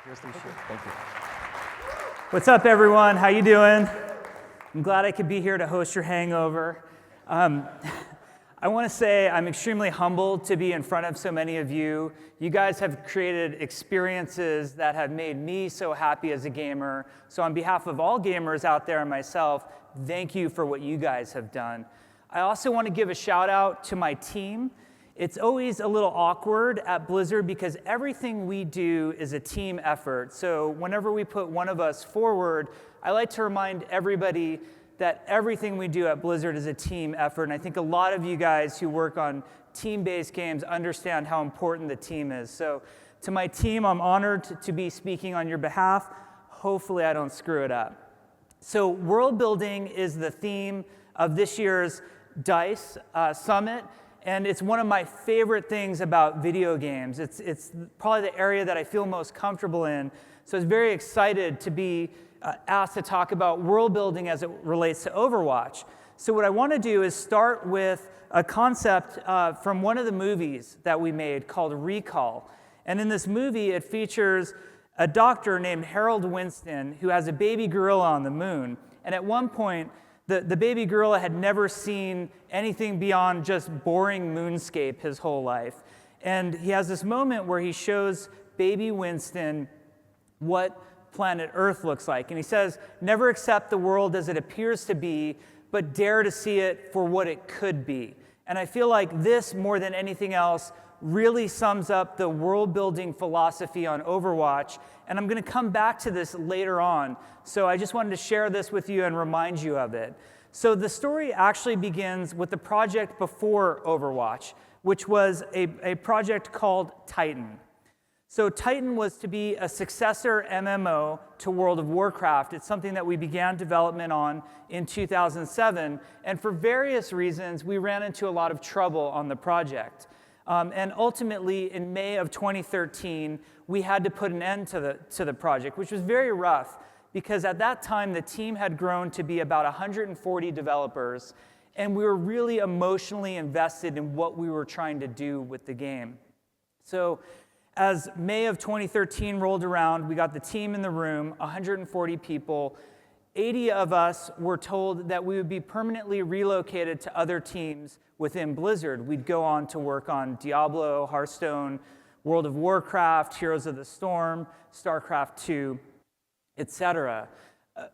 Here's the shirt. Thank you. What's up, everyone? How you doing? I'm glad I could be here to host your hangover. I want to say I'm extremely humbled to be in front of so many of you. You guys have created experiences that have made me so happy as a gamer. So on behalf of all gamers out there and myself, thank you for what you guys have done. I also want to give a shout out to my team. It's always a little awkward at Blizzard because everything we do is a team effort. So whenever we put one of us forward, I like to remind everybody that everything we do at Blizzard is a team effort. And I think a lot of you guys who work on team-based games understand how important the team is. So to my team, I'm honored to be speaking on your behalf. Hopefully I don't screw it up. So world building is the theme of this year's D.I.C.E. Summit. And it's one of my favorite things about video games. It's probably the area that I feel most comfortable in. So I was very excited to be asked to talk about world building as it relates to Overwatch. So what I want to do is start with a concept from one of the movies that we made called Recall. And in this movie, it features a doctor named Harold Winston who has a baby gorilla on the moon. And at one point, the baby gorilla had never seen anything beyond just boring moonscape his whole life. And he has this moment where he shows baby Winston what planet Earth looks like. And he says, never accept the world as it appears to be, but dare to see it for what it could be. And I feel like this, more than anything else, really sums up the world-building philosophy on Overwatch. And I'm going to come back to this later on. So I just wanted to share this with you and remind you of it. So the story actually begins with the project before Overwatch, which was a project called Titan. So Titan was to be a successor MMO to World of Warcraft. It's something that we began development on in 2007. And for various reasons, we ran into a lot of trouble on the project. And ultimately, in May of 2013, we had to put an end to the project, which was very rough because at that time, the team had grown to be about 140 developers, and we were really emotionally invested in what we were trying to do with the game. So as May of 2013 rolled around, we got the team in the room, 140 people. 80 of us were told that we would be permanently relocated to other teams within Blizzard. We'd go on to work on Diablo, Hearthstone, World of Warcraft, Heroes of the Storm, StarCraft 2, etc.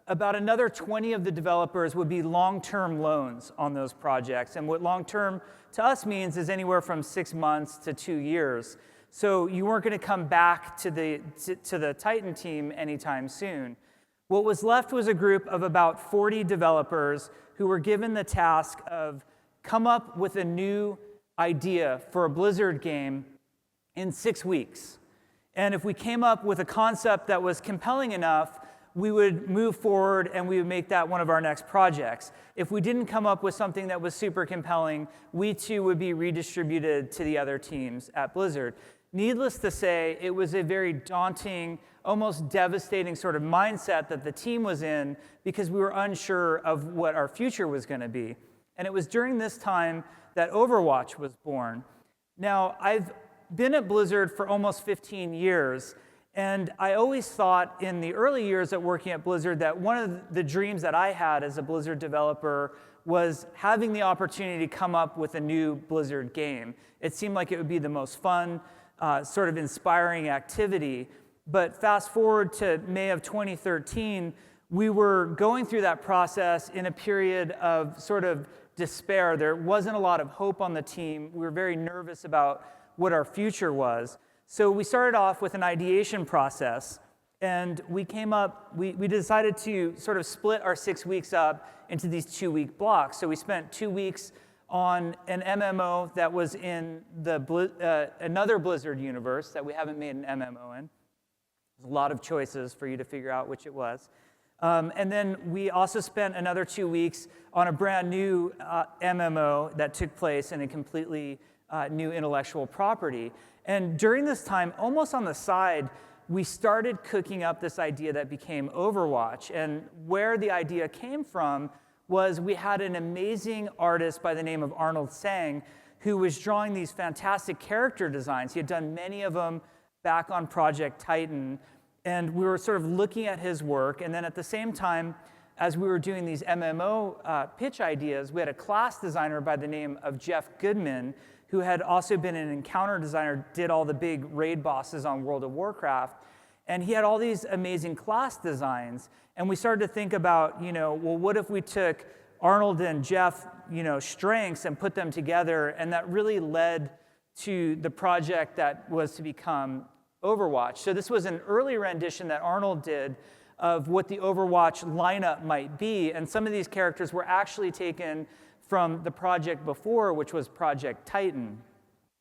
About another 20 of the developers would be long-term loans on those projects. And what long-term to us means is anywhere from 6 months to 2 years. So you weren't going to come back to the Titan team anytime soon. What was left was a group of about 40 developers who were given the task of come up with a new idea for a Blizzard game in 6 weeks. And if we came up with a concept that was compelling enough, we would move forward and we would make that one of our next projects. If we didn't come up with something that was super compelling, we too would be redistributed to the other teams at Blizzard. Needless to say, it was a very daunting, almost devastating sort of mindset that the team was in because we were unsure of what our future was going to be. And it was during this time that Overwatch was born. Now, I've been at Blizzard for almost 15 years, and I always thought in the early years at working at Blizzard that one of the dreams that I had as a Blizzard developer was having the opportunity to come up with a new Blizzard game. It seemed like it would be the most fun, sort of inspiring activity. But fast forward to May of 2013, we were going through that process in a period of sort of despair. There wasn't a lot of hope on the team. We were very nervous about what our future was. So we started off with an ideation process, and we decided to sort of split our 6 weeks up into these 2-week blocks. So we spent 2 weeks on an MMO that was in another Blizzard universe that we haven't made an MMO in. There's a lot of choices for you to figure out which it was. And then we also spent another 2 weeks on a brand new MMO that took place in a completely new intellectual property. And during this time, almost on the side, we started cooking up this idea that became Overwatch. And where the idea came from was we had an amazing artist by the name of Arnold Sang who was drawing these fantastic character designs. He had done many of them back on Project Titan. And we were sort of looking at his work, and then at the same time, as we were doing these MMO pitch ideas, we had a class designer by the name of Jeff Goodman, who had also been an encounter designer, did all the big raid bosses on World of Warcraft. And he had all these amazing class designs. And we started to think about, well, what if we took Arnold and Jeff, strengths and put them together? And that really led to the project that was to become Overwatch. So this was an early rendition that Arnold did of what the Overwatch lineup might be. And some of these characters were actually taken from the project before, which was Project Titan.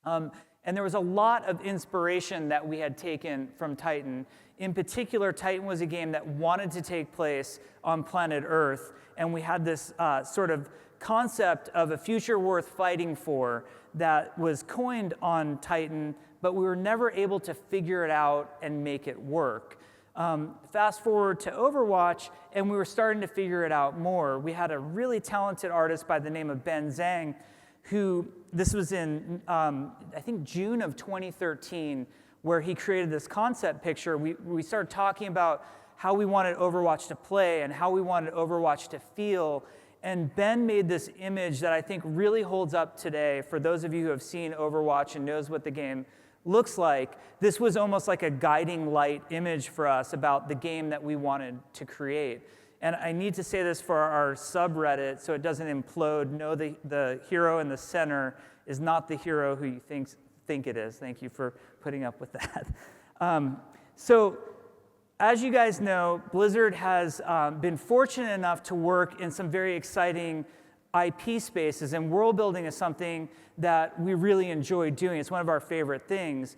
And there was a lot of inspiration that we had taken from Titan. In particular, Titan was a game that wanted to take place on planet Earth. And we had this sort of concept of a future worth fighting for that was coined on Titan, but we were never able to figure it out and make it work. Fast forward to Overwatch, and we were starting to figure it out more. We had a really talented artist by the name of Ben Zhang, who, this was in, I think, June of 2013, where he created this concept picture. We started talking about how we wanted Overwatch to play and how we wanted Overwatch to feel. And Ben made this image that I think really holds up today for those of you who have seen Overwatch and knows what the game looks like. This was almost like a guiding light image for us about the game that we wanted to create. And I need to say this for our subreddit so it doesn't implode. No, the hero in the center is not the hero who you think it is. Thank you for putting up with that. So as you guys know, Blizzard has been fortunate enough to work in some very exciting IP spaces, and world building is something that we really enjoy doing. It's one of our favorite things.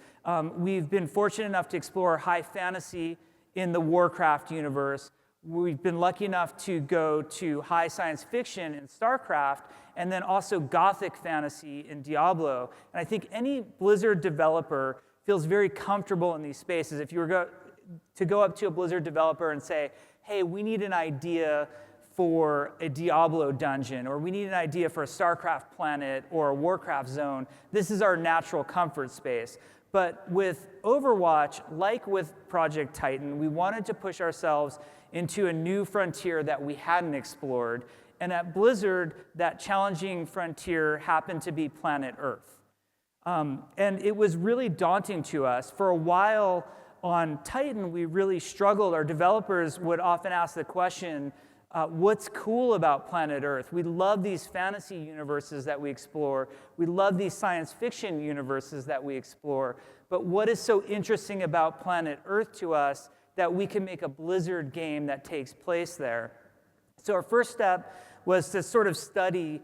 We've been fortunate enough to explore high fantasy in the Warcraft universe. We've been lucky enough to go to high science fiction in StarCraft, and then also gothic fantasy in Diablo. And I think any Blizzard developer feels very comfortable in these spaces. If you were to go up to a Blizzard developer and say, hey, we need an idea for a Diablo dungeon, or we need an idea for a StarCraft planet or a Warcraft zone, this is our natural comfort space. But with Overwatch, like with Project Titan, we wanted to push ourselves into a new frontier that we hadn't explored. And at Blizzard, that challenging frontier happened to be planet Earth. And it was really daunting to us. For a while on Titan, we really struggled. Our developers would often ask the question, what's cool about planet Earth? We love these fantasy universes that we explore. We love these science fiction universes that we explore. But what is so interesting about planet Earth to us that we can make a Blizzard game that takes place there? So our first step was to sort of study,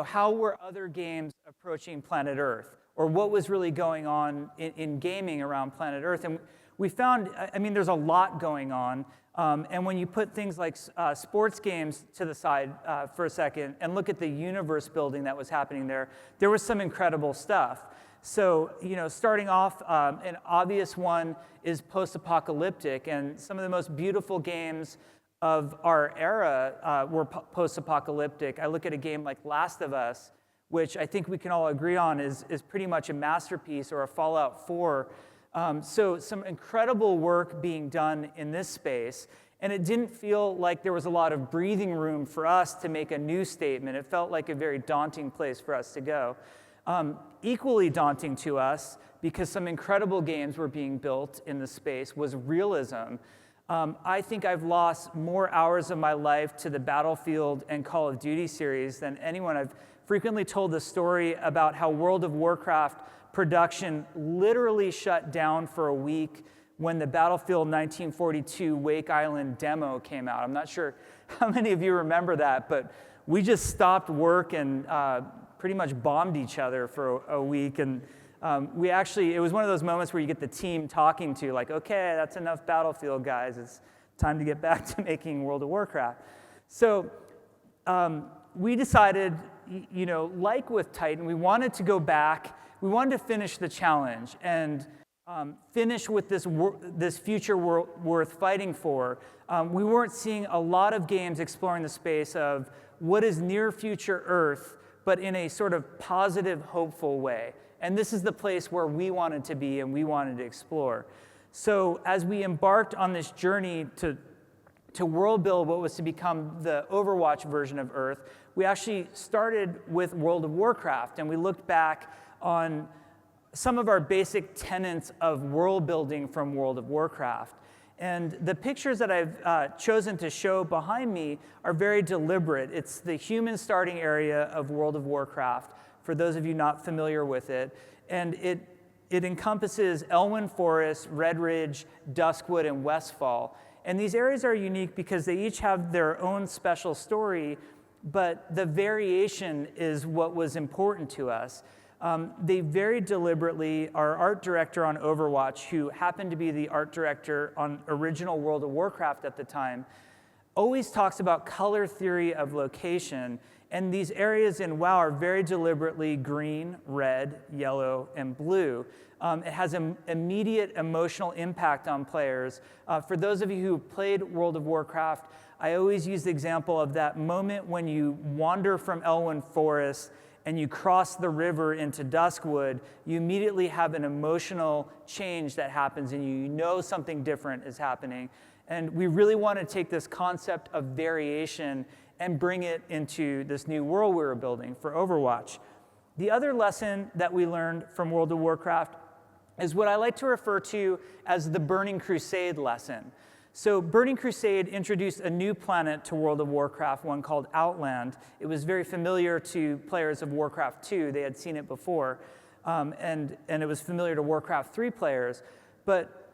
how were other games approaching planet Earth? Or what was really going on in gaming around planet Earth? And we found, there's a lot going on. And when you put things like sports games to the side for a second and look at the universe building that was happening there, there was some incredible stuff. So, starting off, an obvious one is post-apocalyptic. And some of the most beautiful games of our era were post-apocalyptic. I look at a game like Last of Us, which I think we can all agree on is pretty much a masterpiece, or a Fallout 4. So some incredible work being done in this space, and it didn't feel like there was a lot of breathing room for us to make a new statement. It felt like a very daunting place for us to go. Equally daunting to us, because some incredible games were being built in the space, was realism. I think I've lost more hours of my life to the Battlefield and Call of Duty series than anyone. I've frequently told the story about how World of Warcraft production literally shut down for a week when the Battlefield 1942 Wake Island demo came out. I'm not sure how many of you remember that, but we just stopped work and pretty much bombed each other for a week. And it was one of those moments where you get the team talking to, like, okay, that's enough Battlefield, guys. It's time to get back to making World of Warcraft. So we decided, like with Titan, we wanted to go back. We wanted to finish the challenge and finish with this future worth fighting for. We weren't seeing a lot of games exploring the space of what is near future Earth, but in a sort of positive, hopeful way. And this is the place where we wanted to be and we wanted to explore. So as we embarked on this journey to world build what was to become the Overwatch version of Earth, we actually started with World of Warcraft, and we looked back on some of our basic tenets of world building from World of Warcraft. And the pictures that I've chosen to show behind me are very deliberate. It's the human starting area of World of Warcraft, for those of you not familiar with it. And it encompasses Elwyn Forest, Red Ridge, Duskwood, and Westfall. And these areas are unique because they each have their own special story, but the variation is what was important to us. They very deliberately, our art director on Overwatch, who happened to be the art director on original World of Warcraft at the time, always talks about color theory of location. And these areas in WoW are very deliberately green, red, yellow, and blue. It has an immediate emotional impact on players. For those of you who played World of Warcraft, I always use the example of that moment when you wander from Elwyn Forest and you cross the river into Duskwood. You immediately have an emotional change that happens in you. You know something different is happening. And we really want to take this concept of variation and bring it into this new world we were building for Overwatch. The other lesson that we learned from World of Warcraft is what I like to refer to as the Burning Crusade lesson. So Burning Crusade introduced a new planet to World of Warcraft, one called Outland. It was very familiar to players of Warcraft 2. They had seen it before, and it was familiar to Warcraft 3 players. But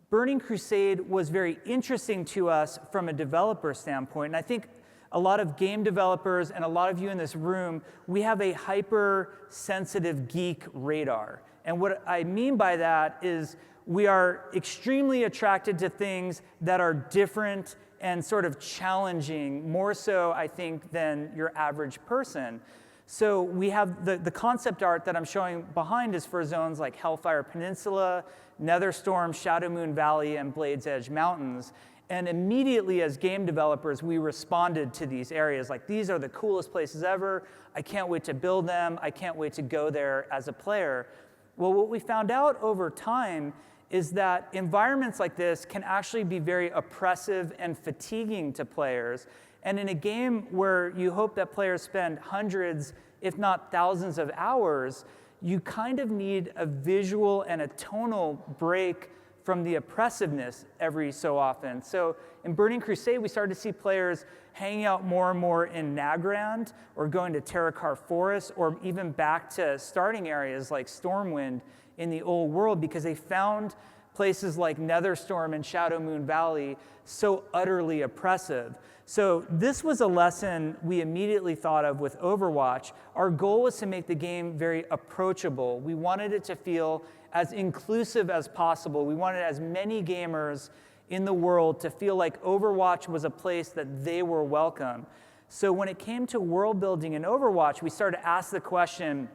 Burning Crusade was very interesting to us from a developer standpoint, and I think a lot of game developers and a lot of you in this room, we have a hypersensitive geek radar. And what I mean by that is we are extremely attracted to things that are different and sort of challenging, more so, I think, than your average person. So we have the concept art that I'm showing behind is for zones like Hellfire Peninsula, Netherstorm, Shadow Moon Valley, and Blade's Edge Mountains. And immediately as game developers, we responded to these areas like, these are the coolest places ever. I can't wait to build them. I can't wait to go there as a player. Well, what we found out over time is that environments like this can actually be very oppressive and fatiguing to players. And in a game where you hope that players spend hundreds, if not thousands of hours, you kind of need a visual and a tonal break from the oppressiveness every so often. So in Burning Crusade, we started to see players hanging out more and more in Nagrand, or going to Terracar Forest, or even back to starting areas like Stormwind in the old world, because they found places like Netherstorm and Shadow Moon Valley so utterly oppressive. So this was a lesson we immediately thought of with Overwatch. Our goal was to make the game very approachable. We wanted it to feel as inclusive as possible. We wanted as many gamers in the world to feel like Overwatch was a place that they were welcome. So when it came to world building in Overwatch, we started to ask the question,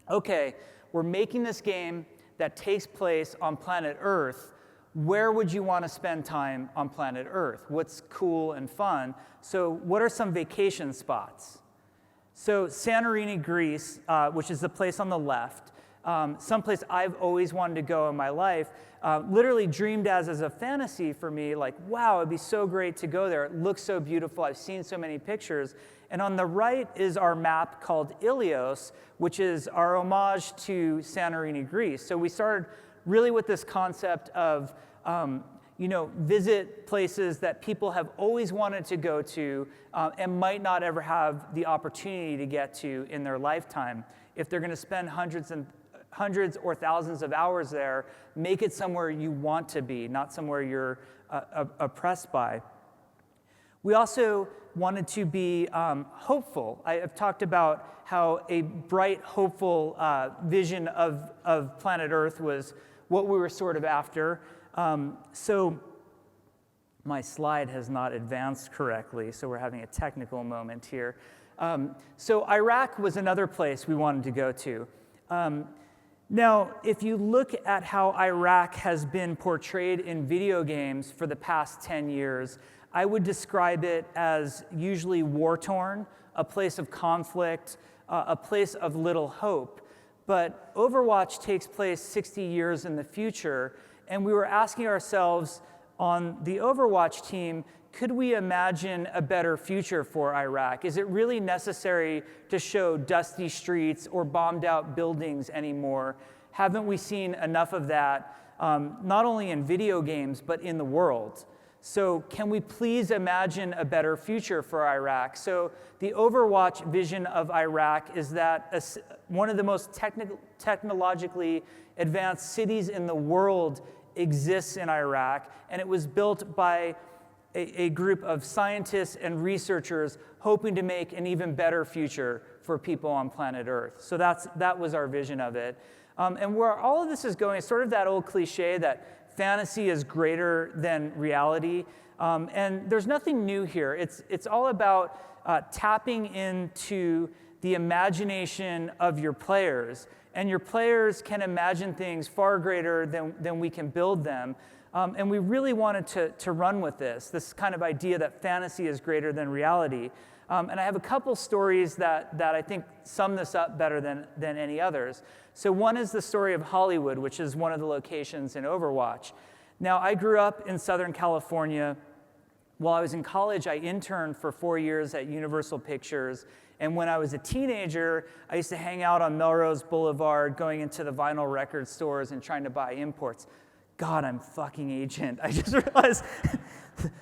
okay, we're making this game that takes place on planet Earth. Where would you want to spend time on planet Earth? What's cool and fun? So what are some vacation spots? So Santorini, Greece, which is the place on the left, someplace I've always wanted to go in my life, literally dreamed as a fantasy for me, like, wow, it'd be so great to go there. It looks so beautiful. I've seen so many pictures. And on the right is our map called Ilios, which is our homage to Santorini, Greece. So we started really with this concept of, visit places that people have always wanted to go to and might not ever have the opportunity to get to in their lifetime. If they're going to spend hundreds or thousands of hours there, make it somewhere you want to be, not somewhere you're oppressed by. We also wanted to be hopeful. I've talked about how a bright, hopeful vision of planet Earth was what we were sort of after. So my slide has not advanced correctly, so we're having a technical moment here. So Iraq was another place we wanted to go to. Now, if you look at how Iraq has been portrayed in video games for the past 10 years, I would describe it as usually war-torn, a place of conflict, a place of little hope. But Overwatch takes place 60 years in the future, And we were asking ourselves on the Overwatch team, could we imagine a better future for Iraq? Is it really necessary to show dusty streets or bombed out buildings anymore? Haven't we seen enough of that, not only in video games, but in the world? So can we please imagine a better future for Iraq? So the Overwatch vision of Iraq is that one of the most technologically advanced cities in the world exists in Iraq, and it was built by a group of scientists and researchers hoping to make an even better future for people on planet Earth. So that was our vision of it. And where all of this is going is sort of that old cliche that fantasy is greater than reality. And there's nothing new here. It's all about tapping into the imagination of your players. And your players can imagine things far greater than we can build them. And we really wanted to run with this kind of idea that fantasy is greater than reality. And I have a couple stories that I think sum this up better than any others. So one is the story of Hollywood, which is one of the locations in Overwatch. Now, I grew up in Southern California. While I was in college, I interned for 4 years at Universal Pictures. And when I was a teenager, I used to hang out on Melrose Boulevard, going into the vinyl record stores and trying to buy imports. God, I'm fucking ancient. I just realized.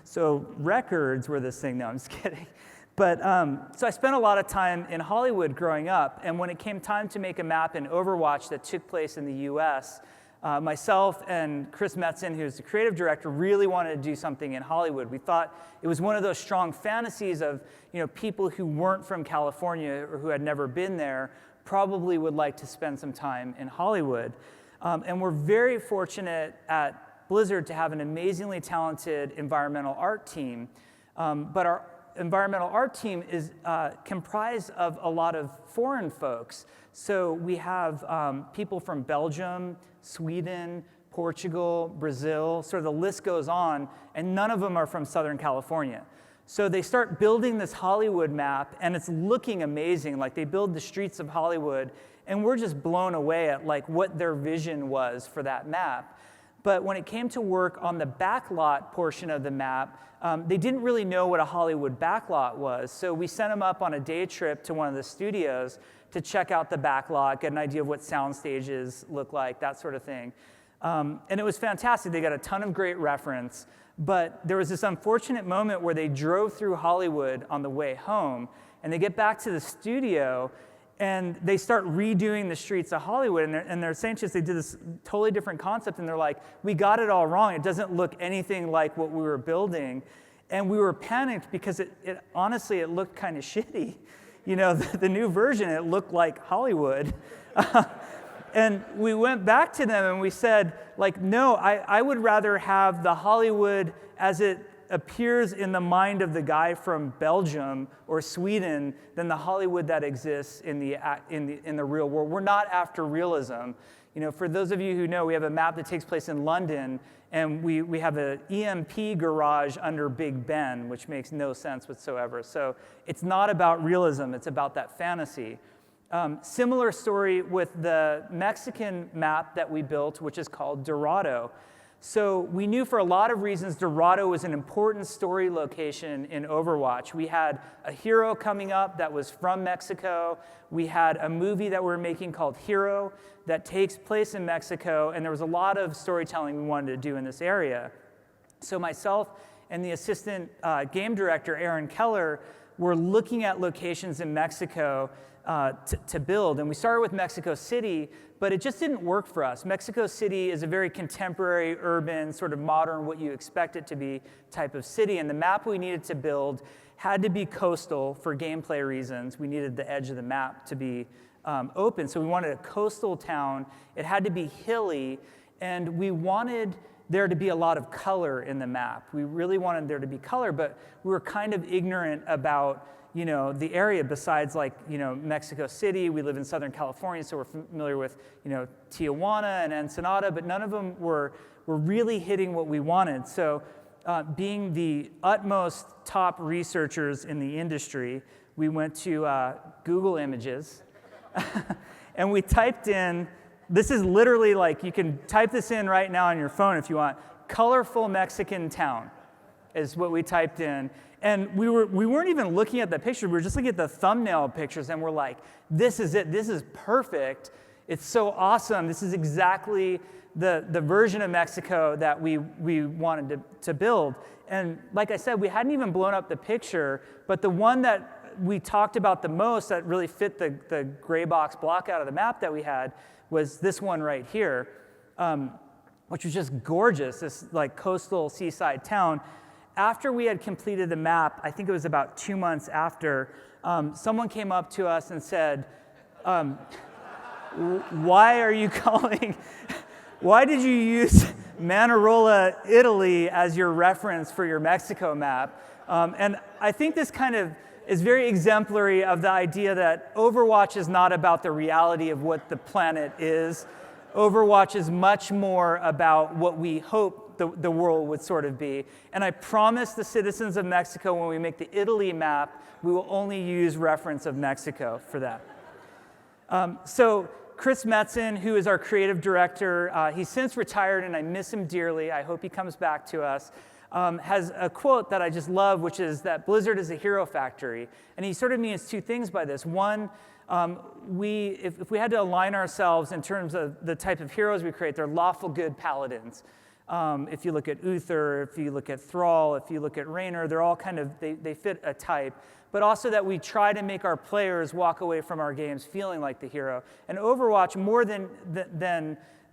So records were this thing. No, I'm just kidding. But so I spent a lot of time in Hollywood growing up. And when it came time to make a map in Overwatch that took place in the US, myself and Chris Metzen, who's the creative director, really wanted to do something in Hollywood. We thought it was one of those strong fantasies of people who weren't from California or who had never been there probably would like to spend some time in Hollywood. And we're very fortunate at Blizzard to have an amazingly talented environmental art team. But our environmental art team is comprised of a lot of foreign folks. So we have people from Belgium, Sweden, Portugal, Brazil, sort of the list goes on, and none of them are from Southern California. So they start building this Hollywood map, and it's looking amazing. Like, they build the streets of Hollywood, and we're just blown away at like what their vision was for that map. But when it came to work on the backlot portion of the map, they didn't really know what a Hollywood backlot was. So we sent them up on a day trip to one of the studios to check out the backlot, get an idea of what sound stages look like, that sort of thing. And it was fantastic. They got a ton of great reference. But there was this unfortunate moment where they drove through Hollywood on the way home, and they get back to the studio, and they start redoing the streets of Hollywood, and they're saying to us they did this totally different concept, and they're like, we got it all wrong. It doesn't look anything like what we were building. And we were panicked because it honestly, it looked kind of shitty. The new version, it looked like Hollywood. And we went back to them and we said, like, no, I would rather have the Hollywood as it appears in the mind of the guy from Belgium or Sweden than the Hollywood that exists in the real world. We're not after realism. For those of you who know, we have a map that takes place in London, and we have an EMP garage under Big Ben, which makes no sense whatsoever. So it's not about realism, it's about that fantasy. Similar story with the Mexican map that we built, which is called Dorado. So we knew for a lot of reasons Dorado was an important story location in Overwatch. We had a hero coming up that was from Mexico. We had a movie that we were making called Hero that takes place in Mexico, and there was a lot of storytelling we wanted to do in this area. So myself and the assistant game director, Aaron Keller, were looking at locations in Mexico to build. And we started with Mexico City, but it just didn't work for us. Mexico City is a very contemporary, urban, sort of modern, what you expect it to be type of city. And the map we needed to build had to be coastal for gameplay reasons. We needed the edge of the map to be open. So we wanted a coastal town. It had to be hilly. And we wanted there to be a lot of color in the map. We really wanted there to be color, but we were kind of ignorant about the area besides Mexico City. We live in Southern California, so we're familiar with, Tijuana and Ensenada, but none of them were really hitting what we wanted. So being the utmost top researchers in the industry, we went to Google Images, and we typed in this is literally like, you can type this in right now on your phone if you want. Colorful Mexican town is what we typed in. And we weren't even looking at the picture, we were just looking at the thumbnail pictures, and we're like, this is it, this is perfect. It's so awesome. This is exactly the version of Mexico that we wanted to build. And like I said, we hadn't even blown up the picture, but the one that we talked about the most that really fit the gray box block out of the map that we had was this one right here, which was just gorgeous, this like coastal seaside town. After we had completed the map, I think it was about 2 months after, someone came up to us and said, why are you calling, why did you use Manarola, Italy as your reference for your Mexico map? And I think this kind of is very exemplary of the idea that Overwatch is not about the reality of what the planet is. Overwatch is much more about what we hope the world would sort of be. And I promise the citizens of Mexico, when we make the Italy map, we will only use reference of Mexico for that. So Chris Metzen, who is our creative director, he's since retired and I miss him dearly. I hope he comes back to us. Has a quote that I just love, which is that Blizzard is a hero factory. And he sort of means two things by this. One, if we had to align ourselves in terms of the type of heroes we create, they're lawful good paladins. If you look at Uther, if you look at Thrall, if you look at Raynor, they're all kind of, they fit a type. But also that we try to make our players walk away from our games feeling like the hero. And Overwatch, more than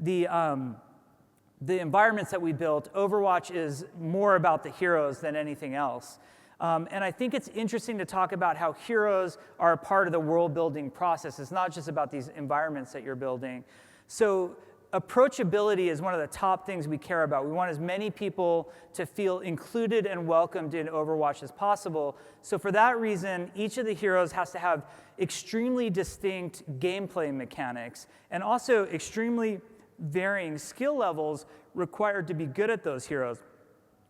the environments that we built, Overwatch is more about the heroes than anything else. And I think it's interesting to talk about how heroes are a part of the world building process. It's not just about these environments that you're building. So approachability is one of the top things we care about. We want as many people to feel included and welcomed in Overwatch as possible. So for that reason, each of the heroes has to have extremely distinct gameplay mechanics and also extremely varying skill levels required to be good at those heroes.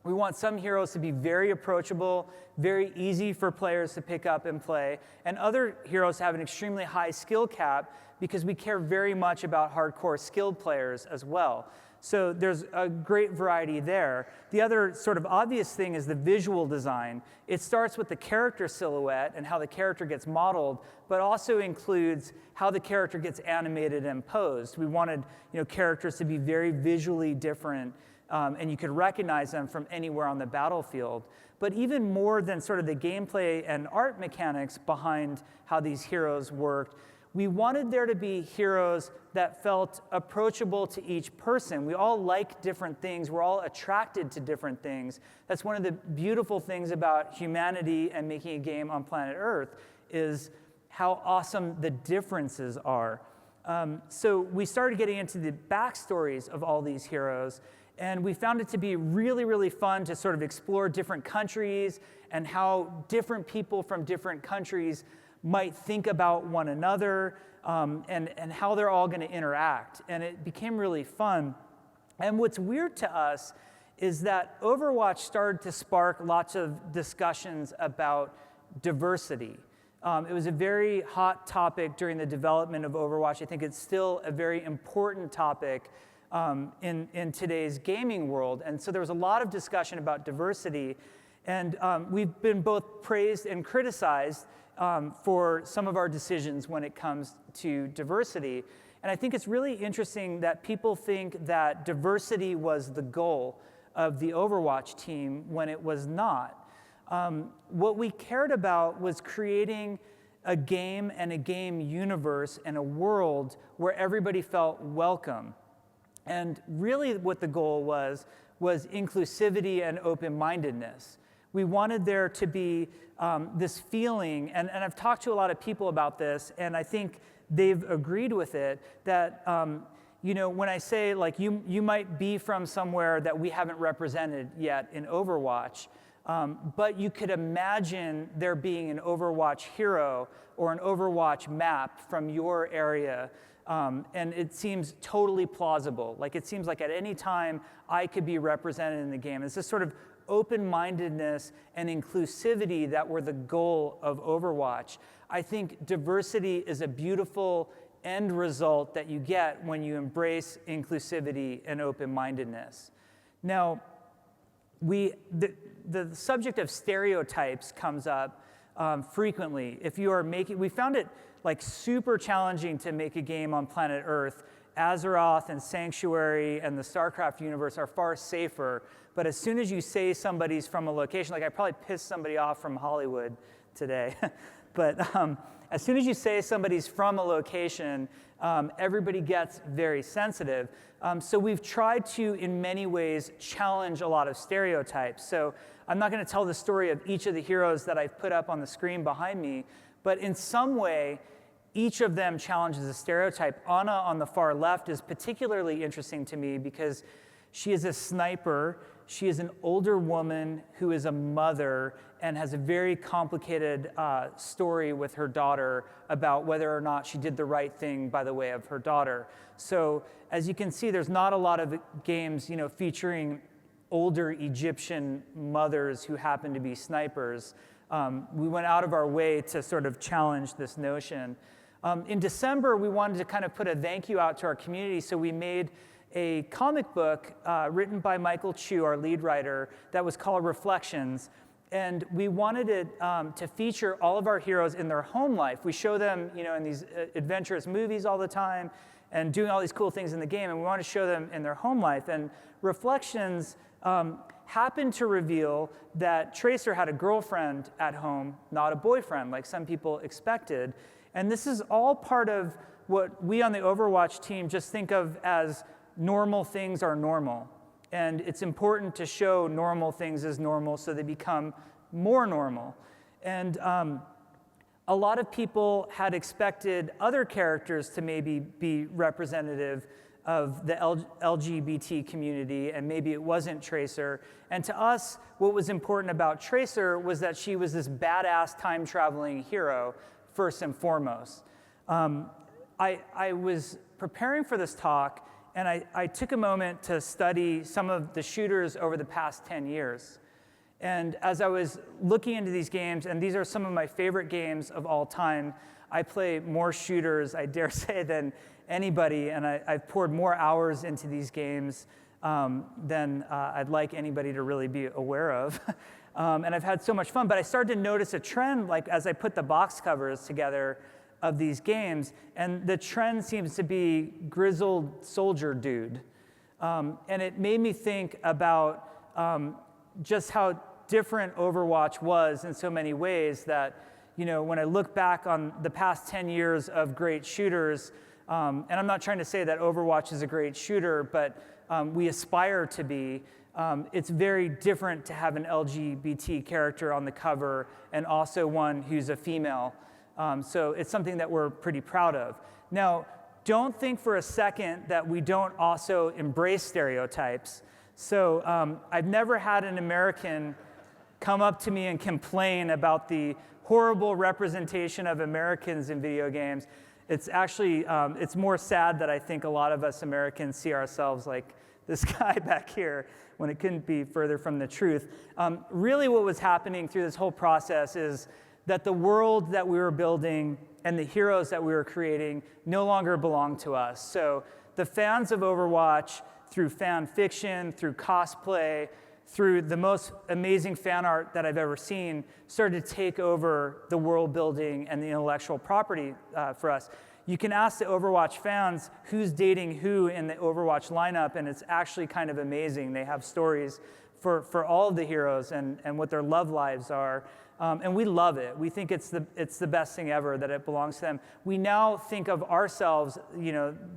We want some heroes to be very approachable, very easy for players to pick up and play, and other heroes have an extremely high skill cap because we care very much about hardcore skilled players as well. So there's a great variety there. The other sort of obvious thing is the visual design. It starts with the character silhouette and how the character gets modeled, but also includes how the character gets animated and posed. We wanted, characters to be very visually different, and you could recognize them from anywhere on the battlefield. But even more than sort of the gameplay and art mechanics behind how these heroes worked, we wanted there to be heroes that felt approachable to each person. We all like different things. We're all attracted to different things. That's one of the beautiful things about humanity and making a game on planet Earth is how awesome the differences are. So we started getting into the backstories of all these heroes, and we found it to be really, really fun to sort of explore different countries and how different people from different countries might think about one another, and how they're all going to interact. And it became really fun. And what's weird to us is that Overwatch started to spark lots of discussions about diversity. It was a very hot topic during the development of Overwatch. I think it's still a very important topic in today's gaming world. And so there was a lot of discussion about diversity. And we've been both praised and criticized for some of our decisions when it comes to diversity. And I think it's really interesting that people think that diversity was the goal of the Overwatch team when it was not. What we cared about was creating a game and a game universe and a world where everybody felt welcome. And really what the goal was inclusivity and open-mindedness. We wanted there to be this feeling, and I've talked to a lot of people about this, and I think they've agreed with it, that when I say, like, you might be from somewhere that we haven't represented yet in Overwatch, but you could imagine there being an Overwatch hero or an Overwatch map from your area, and it seems totally plausible. Like, it seems like at any time I could be represented in the game. It's this sort of open-mindedness and inclusivity that were the goal of Overwatch. I think diversity is a beautiful end result that you get when you embrace inclusivity and open-mindedness. Now, the subject of stereotypes comes up frequently. If you are we found it like super challenging to make a game on planet Earth. Azeroth and Sanctuary and the StarCraft universe are far safer, but as soon as you say somebody's from a location, like I probably pissed somebody off from Hollywood today, but as soon as you say somebody's from a location, everybody gets very sensitive. So we've tried to, in many ways, challenge a lot of stereotypes. So I'm not going to tell the story of each of the heroes that I've put up on the screen behind me, but in some way, each of them challenges a stereotype. Anna on the far left is particularly interesting to me because she is a sniper. She is an older woman who is a mother and has a very complicated story with her daughter about whether or not she did the right thing by the way of her daughter. So as you can see, there's not a lot of games, featuring older Egyptian mothers who happen to be snipers. We went out of our way to sort of challenge this notion. In December, we wanted to kind of put a thank you out to our community, so we made a comic book written by Michael Chu, our lead writer, that was called Reflections. And we wanted it to feature all of our heroes in their home life. We show them, in these adventurous movies all the time and doing all these cool things in the game, and we want to show them in their home life. And Reflections happened to reveal that Tracer had a girlfriend at home, not a boyfriend, like some people expected. And this is all part of what we on the Overwatch team just think of as normal things are normal. And it's important to show normal things as normal so they become more normal. And a lot of people had expected other characters to maybe be representative of the LGBT community, and maybe it wasn't Tracer. And to us, what was important about Tracer was that she was this badass time-traveling hero, first and foremost. I was preparing for this talk, and I took a moment to study some of the shooters over the past 10 years. And as I was looking into these games, and these are some of my favorite games of all time, I play more shooters, I dare say, than anybody, and I've poured more hours into these games than I'd like anybody to really be aware of. And I've had so much fun, but I started to notice a trend, like as I put the box covers together of these games, and the trend seems to be grizzled soldier dude. And it made me think about just how different Overwatch was in so many ways that, when I look back on the past 10 years of great shooters, and I'm not trying to say that Overwatch is a great shooter, but we aspire to be. It's very different to have an LGBT character on the cover and also one who's a female. So it's something that we're pretty proud of. Now, don't think for a second that we don't also embrace stereotypes. So I've never had an American come up to me and complain about the horrible representation of Americans in video games. It's actually, it's more sad that I think a lot of us Americans see ourselves like this guy back here when it couldn't be further from the truth. Really what was happening through this whole process is that the world that we were building and the heroes that we were creating no longer belonged to us. So the fans of Overwatch, through fan fiction, through cosplay, through the most amazing fan art that I've ever seen, started to take over the world building and the intellectual property for us. You can ask the Overwatch fans who's dating who in the Overwatch lineup, and it's actually kind of amazing. They have stories for all of the heroes and what their love lives are. And we love it. We think it's the best thing ever that it belongs to them. We now think of ourselves,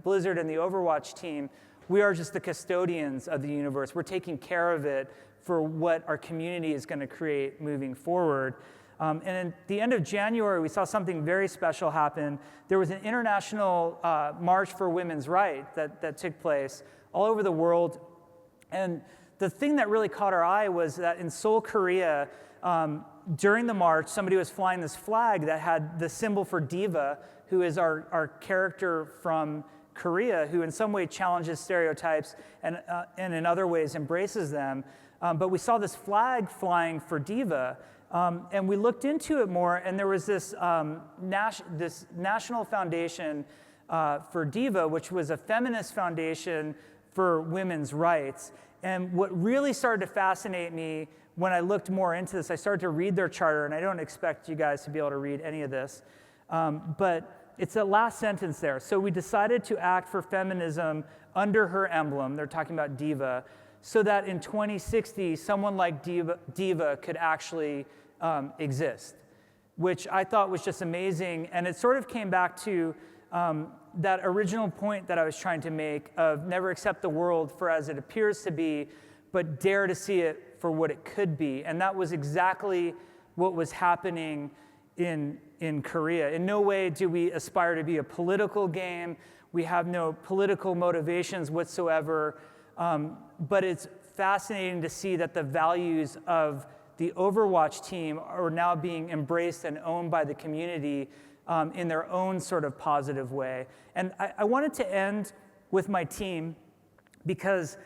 Blizzard and the Overwatch team, we are just the custodians of the universe. We're taking care of it for what our community is going to create moving forward. And at the end of January, we saw something very special happen. There was an international March for Women's Rights that took place all over the world. And the thing that really caught our eye was that in Seoul, Korea, during the march, somebody was flying this flag that had the symbol for Diva, who is our character from Korea, who in some way challenges stereotypes and in other ways embraces them. But we saw this flag flying for Diva, and we looked into it more, and there was this national foundation for DIVA, which was a feminist foundation for women's rights. And what really started to fascinate me when I looked more into this, I started to read their charter, and I don't expect you guys to be able to read any of this, but it's the last sentence there. So we decided to act for feminism under her emblem, they're talking about DIVA, so that in 2060, someone like DIVA could actually exist, which I thought was just amazing. And it sort of came back to that original point that I was trying to make of never accept the world for as it appears to be, but dare to see it for what it could be. And that was exactly what was happening in Korea. In no way do we aspire to be a political game. We have no political motivations whatsoever. But it's fascinating to see that the values of the Overwatch team are now being embraced and owned by the community in their own sort of positive way. And I wanted to end with my team because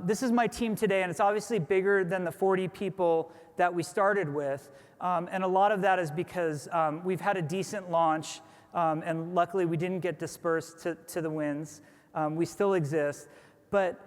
this is my team today, and it's obviously bigger than the 40 people that we started with. And a lot of that is because we've had a decent launch, and luckily we didn't get dispersed to the winds. We still exist. But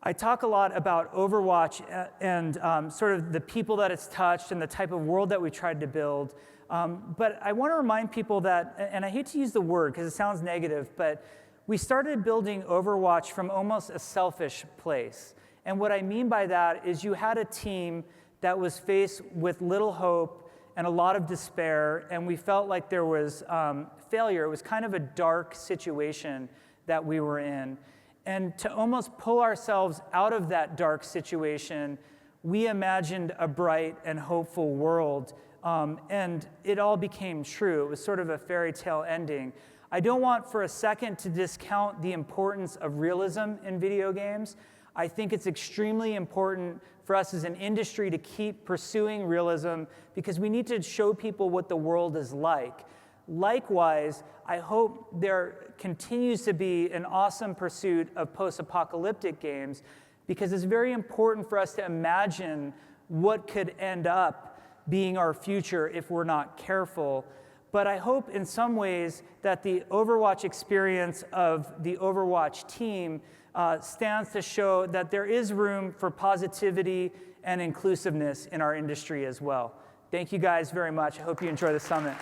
I talk a lot about Overwatch and sort of the people that it's touched and the type of world that we tried to build. But I want to remind people that, and I hate to use the word because it sounds negative, but we started building Overwatch from almost a selfish place. And what I mean by that is you had a team that was faced with little hope and a lot of despair, and we felt like there was failure. It was kind of a dark situation that we were in. And to almost pull ourselves out of that dark situation, we imagined a bright and hopeful world, and it all became true. It was sort of a fairy tale ending. I don't want for a second to discount the importance of realism in video games. I think it's extremely important for us as an industry to keep pursuing realism because we need to show people what the world is like. Likewise, I hope there continues to be an awesome pursuit of post-apocalyptic games because it's very important for us to imagine what could end up being our future if we're not careful. But I hope in some ways that the Overwatch experience of the Overwatch team stands to show that there is room for positivity and inclusiveness in our industry as well. Thank you guys very much. I hope you enjoy the summit.